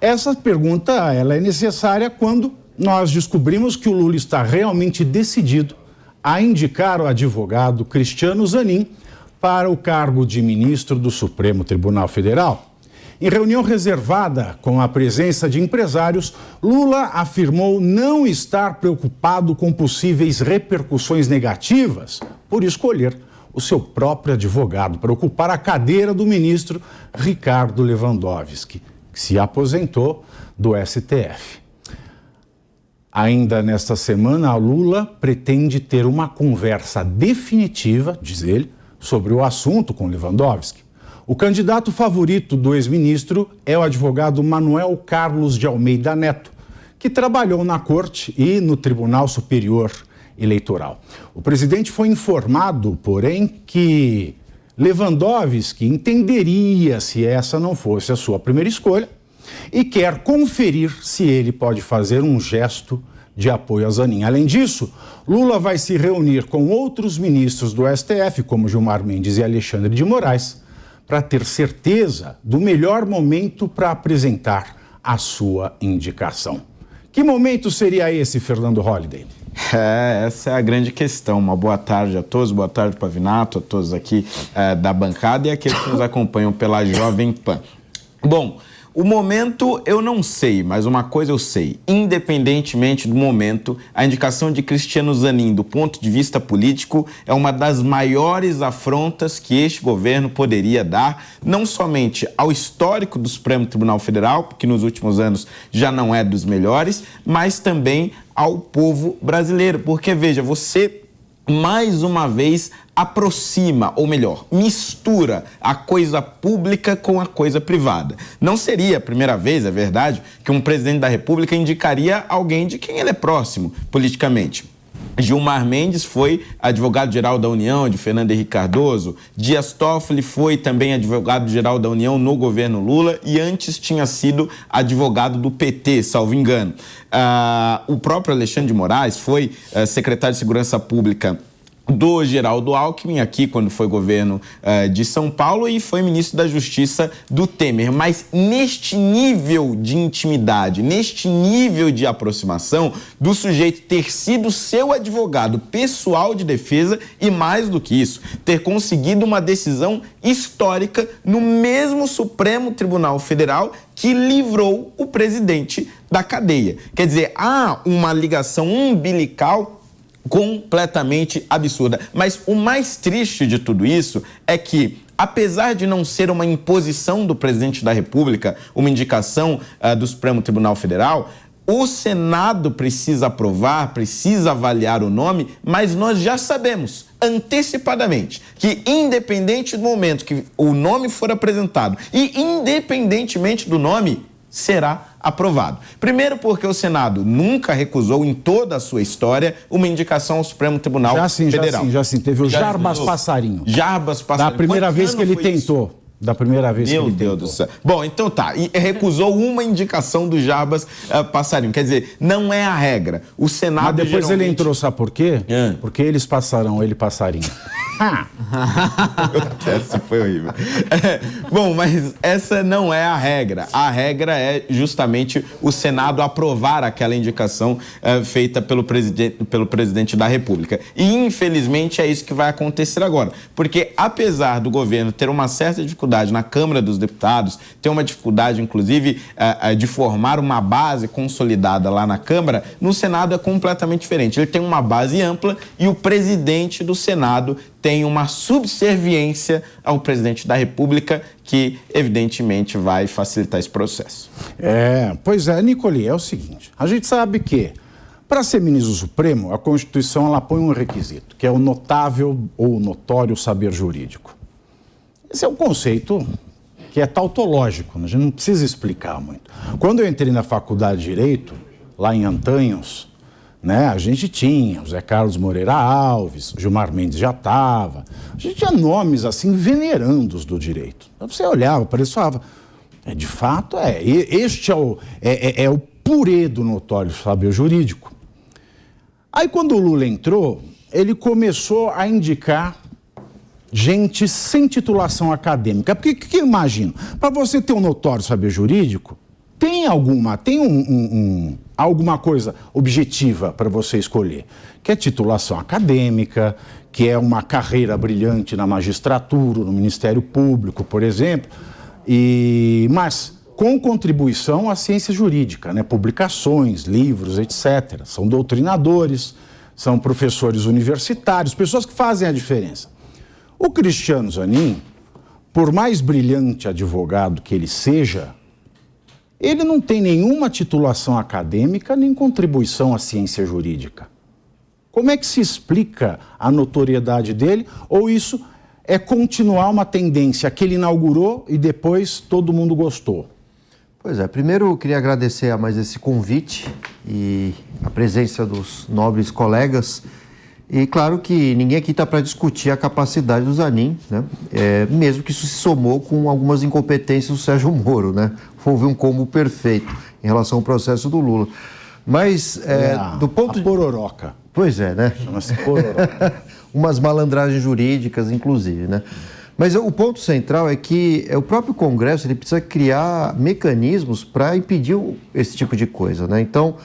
Essa pergunta ela é necessária quando nós descobrimos que o Lula está realmente decidido a indicar o advogado Cristiano Zanin para o cargo de ministro do Supremo Tribunal Federal. Em reunião reservada com a presença de empresários, Lula afirmou não estar preocupado com possíveis repercussões negativas por escolher o seu próprio advogado para ocupar a cadeira do ministro Ricardo Lewandowski, que se aposentou do STF. Ainda nesta semana, Lula pretende ter uma conversa definitiva, diz ele, sobre o assunto com Lewandowski. O candidato favorito do ex-ministro é o advogado Manuel Carlos de Almeida Neto, que trabalhou na Corte e no Tribunal Superior Eleitoral. O presidente foi informado, porém, que Lewandowski entenderia se essa não fosse a sua primeira escolha e quer conferir se ele pode fazer um gesto de apoio a Zanin. Além disso, Lula vai se reunir com outros ministros do STF, como Gilmar Mendes e Alexandre de Moraes, para ter certeza do melhor momento para apresentar a sua indicação. Que momento seria esse, Fernando Holliday? Essa é a grande questão. Uma boa tarde a todos, boa tarde, Pavinato, a todos aqui da bancada e aqueles que nos acompanham pela Jovem Pan. Bom, o momento eu não sei, mas uma coisa eu sei. Independentemente do momento, a indicação de Cristiano Zanin, do ponto de vista político, é uma das maiores afrontas que este governo poderia dar, não somente ao histórico do Supremo Tribunal Federal, que nos últimos anos já não é dos melhores, mas também ao povo brasileiro. Porque, veja, você mais uma vez aproxima, ou melhor, mistura a coisa pública com a coisa privada. Não seria a primeira vez, é verdade, que um presidente da República indicaria alguém de quem ele é próximo politicamente. Gilmar Mendes foi advogado-geral da União, de Fernando Henrique Cardoso. Dias Toffoli foi também advogado-geral da União no governo Lula e antes tinha sido advogado do PT, salvo engano. O próprio Alexandre de Moraes foi secretário de Segurança Pública do Geraldo Alckmin, aqui quando foi governo de São Paulo, e foi ministro da Justiça do Temer. Mas neste nível de intimidade, neste nível de aproximação do sujeito ter sido seu advogado pessoal de defesa e, mais do que isso, ter conseguido uma decisão histórica no mesmo Supremo Tribunal Federal que livrou o presidente da cadeia. Quer dizer, há uma ligação umbilical completamente absurda. Mas o mais triste de tudo isso é que, apesar de não ser uma imposição do presidente da República, uma indicação do Supremo Tribunal Federal, o Senado precisa aprovar, precisa avaliar o nome, mas nós já sabemos antecipadamente que, independente do momento que o nome for apresentado e independentemente do nome, será aprovado. Primeiro porque o Senado nunca recusou em toda a sua história uma indicação ao Supremo Tribunal Federal. Já sim. Teve o Jarbas Passarinho. Jarbas Passarinho. Da primeira vez que ele tentou. Da primeira vez que ele tentou. Meu Deus do céu. Bom, então tá. E recusou uma indicação do Jarbas Passarinho. Quer dizer, não é a regra. O Senado. Mas depois geralmente... ele entrou, sabe por quê? Porque eles passarão, ele passarinho. Essa foi horrível. Bom, mas essa não é a regra. A regra é justamente o Senado aprovar aquela indicação feita pelo presidente da República. E, infelizmente, é isso que vai acontecer agora. Porque, apesar do governo ter uma certa dificuldade na Câmara dos Deputados, ter uma dificuldade, inclusive, de formar uma base consolidada lá na Câmara, no Senado é completamente diferente. Ele tem uma base ampla e o presidente do Senado tem uma subserviência ao presidente da República que, evidentemente, vai facilitar esse processo. Pois é, Nicoli, é o seguinte, a gente sabe que, para ser ministro do Supremo, a Constituição ela põe um requisito, que é o notável ou notório saber jurídico. Esse é um conceito que é tautológico, a gente não precisa explicar muito. Quando eu entrei na Faculdade de Direito, lá em Antanhos, né, a gente tinha o Zé Carlos Moreira Alves, o Gilmar Mendes já estava, a gente tinha nomes assim venerandos do direito. Você olhava, parecia, de fato este é o purê do notório saber jurídico. Aí quando o Lula entrou, ele começou a indicar gente sem titulação acadêmica. Porque o que eu imagino? Para você ter um notório saber jurídico, tem alguma coisa objetiva para você escolher, que é titulação acadêmica, que é uma carreira brilhante na magistratura, no Ministério Público, por exemplo, mas com contribuição à ciência jurídica, né? Publicações, livros, etc. São doutrinadores, são professores universitários, pessoas que fazem a diferença. O Cristiano Zanin, por mais brilhante advogado que ele seja, ele não tem nenhuma titulação acadêmica nem contribuição à ciência jurídica. Como é que se explica a notoriedade dele? Ou isso é continuar uma tendência que ele inaugurou e depois todo mundo gostou? Pois é, primeiro eu queria agradecer a mais esse convite e a presença dos nobres colegas. E claro que ninguém aqui está para discutir a capacidade do Zanin, né? Mesmo que isso se somou com algumas incompetências do Sérgio Moro, né? Houve um combo perfeito em relação ao processo do Lula. Mas, do ponto de... pororoca. Pois é, né? Chama-se pororoca. Umas malandragens jurídicas, inclusive, né? Mas o ponto central é que o próprio Congresso ele precisa criar mecanismos para impedir esse tipo de coisa, né? Então,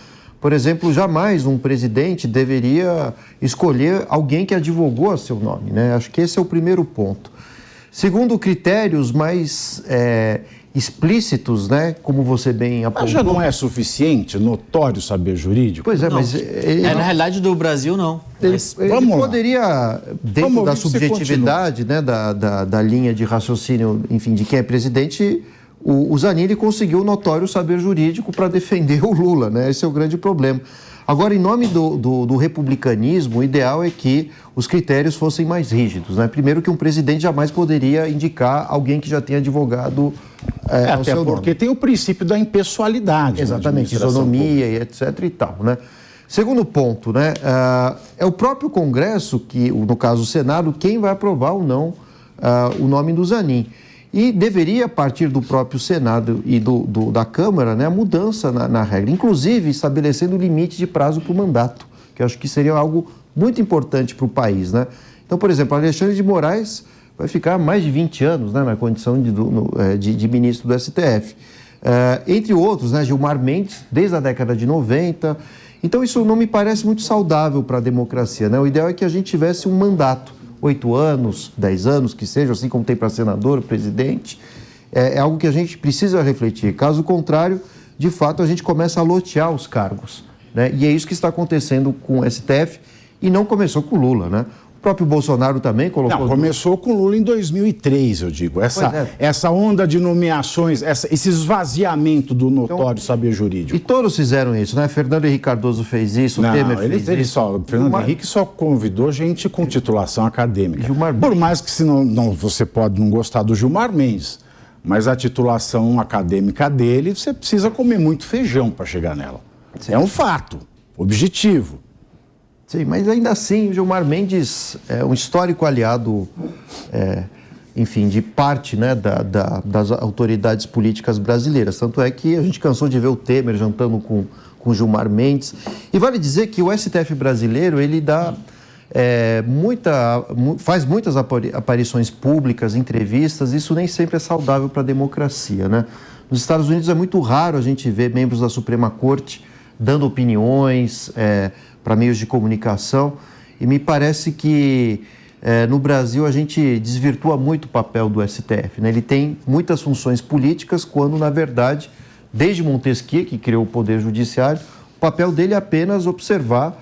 por exemplo, jamais um presidente deveria escolher alguém que advogou a seu nome, né? Acho que esse é o primeiro ponto. Segundo, critérios mais explícitos, né? Como você bem apontou. Mas já não é suficiente, notório saber jurídico? Pois é, não, mas... na realidade do Brasil, não. Ele poderia, dentro da subjetividade, né, da linha de raciocínio, enfim, de quem é presidente, o Zanin ele conseguiu o notório saber jurídico para defender o Lula, né? Esse é o grande problema. Agora, em nome do republicanismo, o ideal é que os critérios fossem mais rígidos, né? Primeiro que um presidente jamais poderia indicar alguém que já tenha advogado ao seu nome. Até porque tem o princípio da impessoalidade. Exatamente, isonomia e etc e tal, né? Segundo ponto, né? É o próprio Congresso, que, no caso o Senado, quem vai aprovar ou não o nome do Zanin. E deveria partir do próprio Senado e da Câmara, né, a mudança na regra, inclusive estabelecendo o limite de prazo para o mandato, que eu acho que seria algo muito importante para o país, né? Então, por exemplo, Alexandre de Moraes vai ficar mais de 20 anos, né, na condição de ministro do STF. Entre outros, né, Gilmar Mendes, desde a década de 90. Então, isso não me parece muito saudável para a democracia, né? O ideal é que a gente tivesse um mandato. 8 anos, 10 anos, que seja, assim como tem para senador, presidente, é algo que a gente precisa refletir. Caso contrário, de fato, a gente começa a lotear os cargos, né? E é isso que está acontecendo com o STF e não começou com o Lula, né? O próprio Bolsonaro também colocou... Não, começou com o Lula em 2003, eu digo. Essa onda de nomeações, esse esvaziamento do notório saber jurídico. E todos fizeram isso, né? Fernando Henrique Cardoso fez isso, o Temer fez isso. Fernando Henrique só convidou gente com titulação acadêmica. Por mais que você pode não gostar do Gilmar Mendes, mas a titulação acadêmica dele, você precisa comer muito feijão para chegar nela. Sim. É um fato, objetivo. Sim, mas ainda assim, o Gilmar Mendes é um histórico aliado, enfim, de parte, né, das autoridades políticas brasileiras. Tanto é que a gente cansou de ver o Temer jantando com o Gilmar Mendes. E vale dizer que o STF brasileiro, ele dá faz muitas aparições públicas, entrevistas. Isso nem sempre é saudável para a democracia, né? Nos Estados Unidos é muito raro a gente ver membros da Suprema Corte dando opiniões para meios de comunicação, e me parece que no Brasil a gente desvirtua muito o papel do STF, né? Ele tem muitas funções políticas, quando na verdade, desde Montesquieu, que criou o Poder Judiciário, o papel dele é apenas observar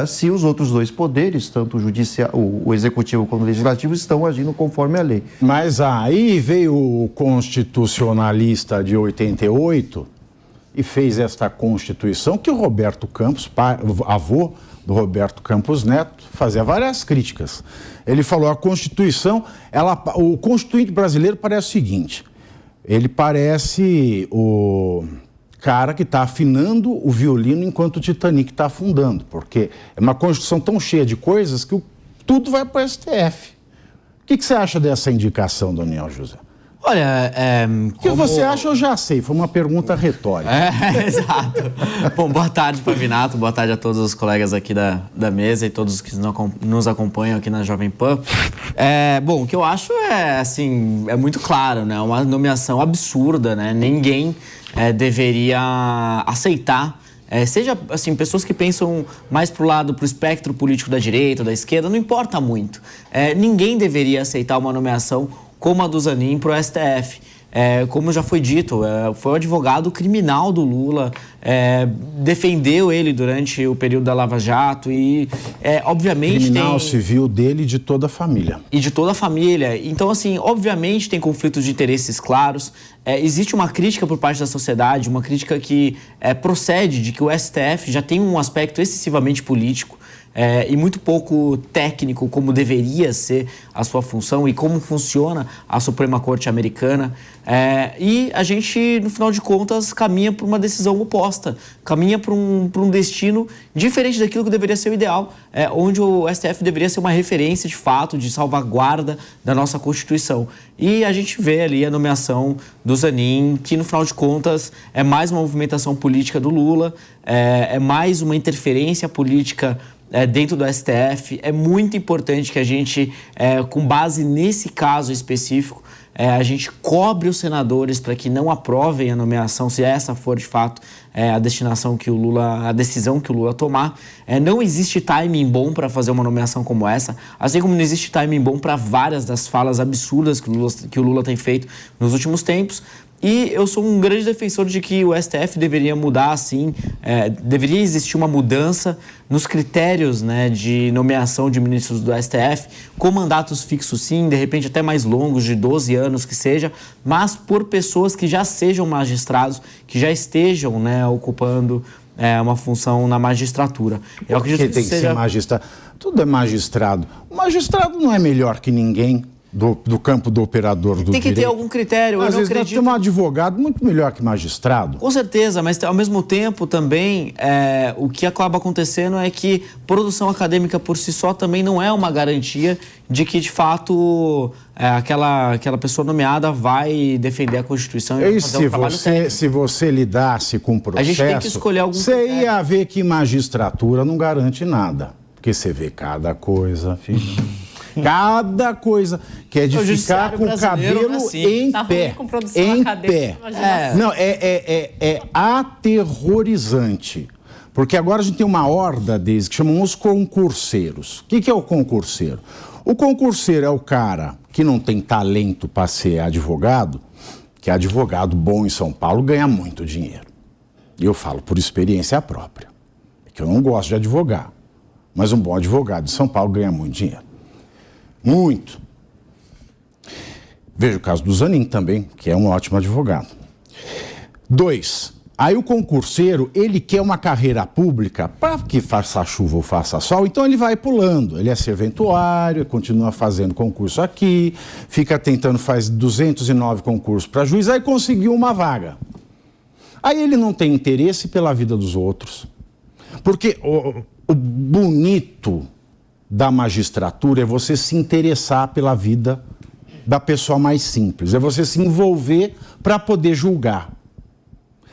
se os outros dois poderes, tanto o Executivo quanto o Legislativo, estão agindo conforme a lei. Mas aí veio o constitucionalista de 88 e fez esta Constituição que o Roberto Campos, avô do Roberto Campos Neto, fazia várias críticas. Ele falou, a Constituição, o Constituinte brasileiro parece o seguinte, ele parece o cara que está afinando o violino enquanto o Titanic está afundando, porque é uma Constituição tão cheia de coisas que tudo vai para o STF. O que você acha dessa indicação, Daniel José? Olha, O que você acha, eu já sei. Foi uma pergunta retórica. Exato. Bom, boa tarde, Pavinato. Boa tarde a todos os colegas aqui da mesa e todos que nos acompanham aqui na Jovem Pan. Bom, o que eu acho é muito claro, né? Uma nomeação absurda, né? Ninguém deveria aceitar. Seja, assim, pessoas que pensam mais pro espectro político da direita ou da esquerda, não importa muito. Ninguém deveria aceitar uma nomeação como a do Zanin pro STF. Como já foi dito, foi o advogado criminal do Lula, defendeu ele durante o período da Lava Jato e, obviamente, criminal civil dele e de toda a família. E de toda a família. Então, assim, obviamente tem conflitos de interesses claros. Existe uma crítica por parte da sociedade, uma crítica que procede de que o STF já tem um aspecto excessivamente político. E muito pouco técnico, como deveria ser a sua função e como funciona a Suprema Corte americana. E a gente, no final de contas, caminha para uma decisão oposta, caminha para um destino diferente daquilo que deveria ser o ideal, onde o STF deveria ser uma referência de fato, de salvaguarda da nossa Constituição. E a gente vê ali a nomeação do Zanin, que no final de contas é mais uma movimentação política do Lula, é mais uma interferência política dentro do STF. É muito importante que a gente, com base nesse caso específico, a gente cobre os senadores para que não aprovem a nomeação, se essa for de fato a decisão que o Lula tomar. Não existe timing bom para fazer uma nomeação como essa, assim como não existe timing bom para várias das falas absurdas que o Lula tem feito nos últimos tempos. E eu sou um grande defensor de que o STF deveria mudar, assim, deveria existir uma mudança nos critérios, né, de nomeação de ministros do STF, com mandatos fixos sim, de repente até mais longos, de 12 anos que seja, mas por pessoas que já sejam magistrados, que já estejam, né, ocupando uma função na magistratura. Eu acredito que tem que ser magistrado. Tudo é magistrado. O magistrado não é melhor que ninguém. Do campo do operador do direito. Tem que ter algum critério. Às vezes nós temos um advogado muito melhor que magistrado. Com certeza, mas ao mesmo tempo também o que acaba acontecendo é que produção acadêmica por si só também não é uma garantia de que de fato aquela pessoa nomeada vai defender a Constituição e fazer um trabalho técnico. Se você lidasse com o processo, a gente tem que escolher algum critério. Você ia ver que magistratura não garante nada. Porque você vê cada coisa, filho. Cada coisa que é de ficar com o cabelo em pé. Com produção acadêmica, Não, é aterrorizante. Porque agora a gente tem uma horda deles que chamam os concurseiros. O que é o concurseiro? O concurseiro é o cara que não tem talento para ser advogado, que advogado bom em São Paulo ganha muito dinheiro. E eu falo por experiência própria. É que eu não gosto de advogar, mas um bom advogado de São Paulo ganha muito dinheiro. Muito. Veja o caso do Zanin também, que é um ótimo advogado. 2, aí o concurseiro, ele quer uma carreira pública para que faça chuva ou faça sol, então ele vai pulando. Ele é serventuário, continua fazendo concurso aqui, fica tentando, faz 209 concursos para juiz, aí conseguiu uma vaga. Aí ele não tem interesse pela vida dos outros. Porque o bonito da magistratura é você se interessar pela vida da pessoa mais simples, é você se envolver para poder julgar,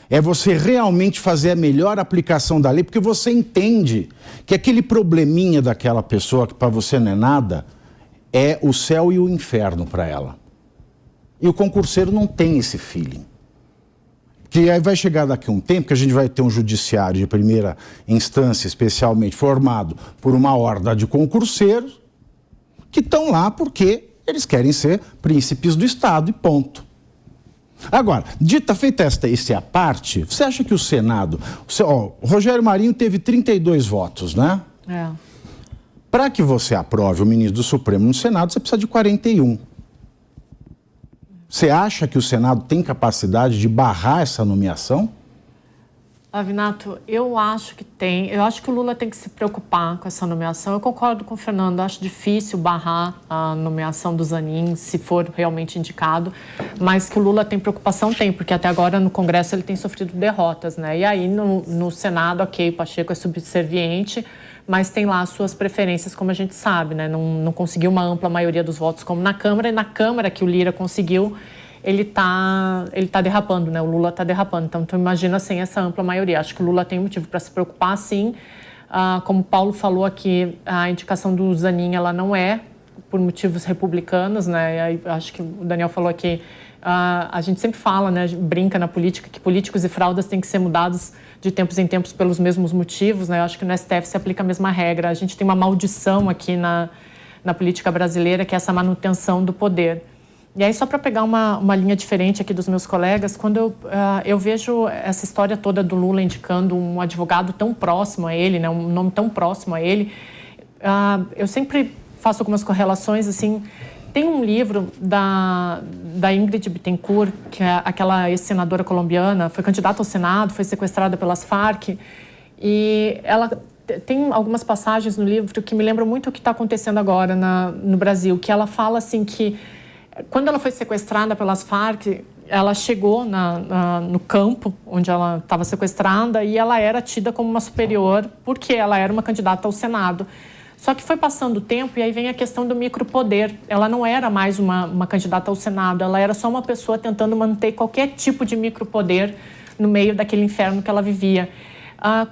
é você realmente fazer a melhor aplicação da lei, porque você entende que aquele probleminha daquela pessoa que para você não é nada, é o céu e o inferno para ela. E o concurseiro não tem esse feeling. Que aí vai chegar daqui a um tempo que a gente vai ter um judiciário de primeira instância, especialmente formado por uma horda de concurseiros, que estão lá porque eles querem ser príncipes do Estado e ponto. Agora, feita essa parte, você acha que o Senado... o Rogério Marinho teve 32 votos, né? Para que você aprove o ministro do Supremo no Senado, você precisa de 41. Você acha que o Senado tem capacidade de barrar essa nomeação? Avinato, eu acho que tem. Eu acho que o Lula tem que se preocupar com essa nomeação. Eu concordo com o Fernando, acho difícil barrar a nomeação do Zanin, se for realmente indicado, mas que o Lula tem preocupação, tem, porque até agora no Congresso ele tem sofrido derrotas, né? E aí no Senado, ok, Pacheco é subserviente, mas tem lá as suas preferências, como a gente sabe, né? Não conseguiu uma ampla maioria dos votos como na Câmara, e na Câmara que o Lira conseguiu, ele tá derrapando, né? O Lula está derrapando. Então, tu imagina sem essa ampla maioria. Acho que o Lula tem motivo para se preocupar, sim. Como o Paulo falou aqui, a indicação do Zanin, ela não é por motivos republicanos, né? Acho que o Daniel falou aqui, a gente sempre fala, né, brinca na política, que políticos e fraudas têm que ser mudados de tempos em tempos pelos mesmos motivos, né? Eu acho que no STF se aplica a mesma regra. A gente tem uma maldição aqui na política brasileira, que é essa manutenção do poder. E aí, só para pegar uma linha diferente aqui dos meus colegas, quando eu vejo essa história toda do Lula indicando um advogado tão próximo a ele, né, um nome tão próximo a ele, eu sempre faço algumas correlações, assim. Tem um livro da Ingrid Bittencourt, que é aquela ex-senadora colombiana, foi candidata ao Senado, foi sequestrada pelas Farc, e ela tem algumas passagens no livro que me lembram muito o que está acontecendo agora no Brasil, que ela fala assim que quando ela foi sequestrada pelas Farc, ela chegou no campo onde ela estava sequestrada e ela era tida como uma superior porque ela era uma candidata ao Senado. Só que foi passando o tempo e aí vem a questão do micropoder. Ela não era mais uma candidata ao Senado, ela era só uma pessoa tentando manter qualquer tipo de micropoder no meio daquele inferno que ela vivia.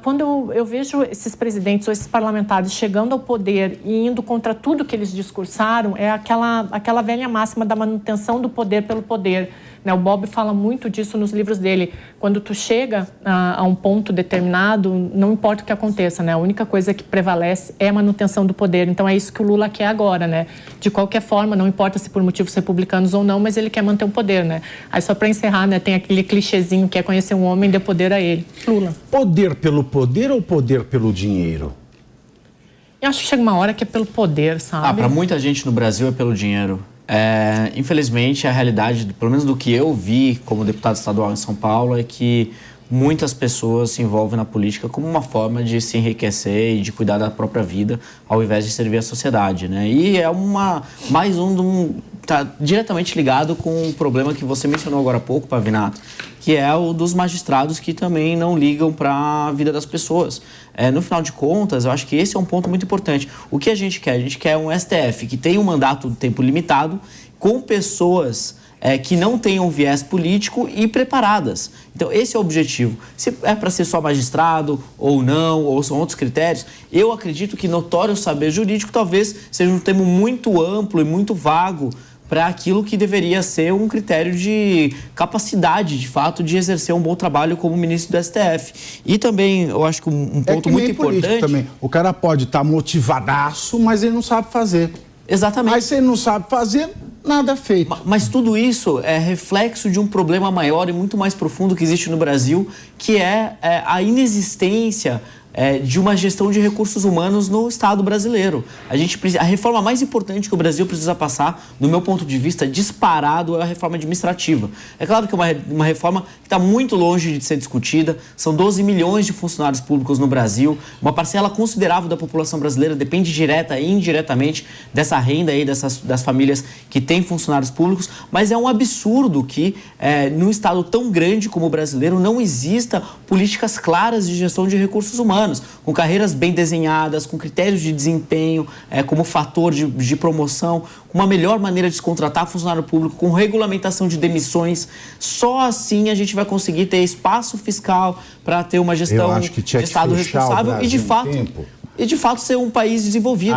Quando eu vejo esses presidentes ou esses parlamentares chegando ao poder e indo contra tudo que eles discursaram, é aquela velha máxima da manutenção do poder pelo poder. O Bob fala muito disso nos livros dele. Quando tu chega a um ponto determinado, não importa o que aconteça, né? A única coisa que prevalece é a manutenção do poder. Então é isso que o Lula quer agora, né? De qualquer forma, não importa se por motivos republicanos ou não, mas ele quer manter o poder, né? Aí só para encerrar, né? Tem aquele clichêzinho que é conhecer um homem e dar poder a ele. Lula. Poder pelo poder ou poder pelo dinheiro? Eu acho que chega uma hora que é pelo poder, sabe? Para muita gente no Brasil é pelo dinheiro. Infelizmente, a realidade, pelo menos do que eu vi como deputado estadual em São Paulo, é que muitas pessoas se envolvem na política como uma forma de se enriquecer e de cuidar da própria vida, ao invés de servir a sociedade, né? E é tá diretamente ligado com o problema que você mencionou agora há pouco, Pavinato, que é o dos magistrados que também não ligam para a vida das pessoas. No final de contas, eu acho que esse é um ponto muito importante. O que a gente quer? A gente quer um STF que tenha um mandato de tempo limitado, com pessoas que não tenham viés político e preparadas. Então, esse é o objetivo. Se é para ser só magistrado ou não, ou são outros critérios, eu acredito que notório saber jurídico talvez seja um termo muito amplo e muito vago para aquilo que deveria ser um critério de capacidade, de fato, de exercer um bom trabalho como ministro do STF. E também, eu acho que um ponto muito importante... Também. O cara pode estar motivadaço, mas ele não sabe fazer. Exatamente. Mas se ele não sabe fazer, nada é feito. Mas tudo isso é reflexo de um problema maior e muito mais profundo que existe no Brasil, que é a inexistência de uma gestão de recursos humanos no Estado brasileiro. A reforma mais importante que o Brasil precisa passar, do meu ponto de vista, disparado, é a reforma administrativa. É claro que é uma reforma que está muito longe de ser discutida. São 12 milhões de funcionários públicos no Brasil. Uma parcela considerável da população brasileira depende direta e indiretamente dessa renda aí, das famílias que têm funcionários públicos. Mas é um absurdo que, num Estado tão grande como o brasileiro, não exista políticas claras de gestão de recursos humanos, com carreiras bem desenhadas, com critérios de desempenho como fator de promoção, com uma melhor maneira de se contratar funcionário público, com regulamentação de demissões. Só assim a gente vai conseguir ter espaço fiscal para ter uma gestão de Estado responsável e de fato ser um país desenvolvido.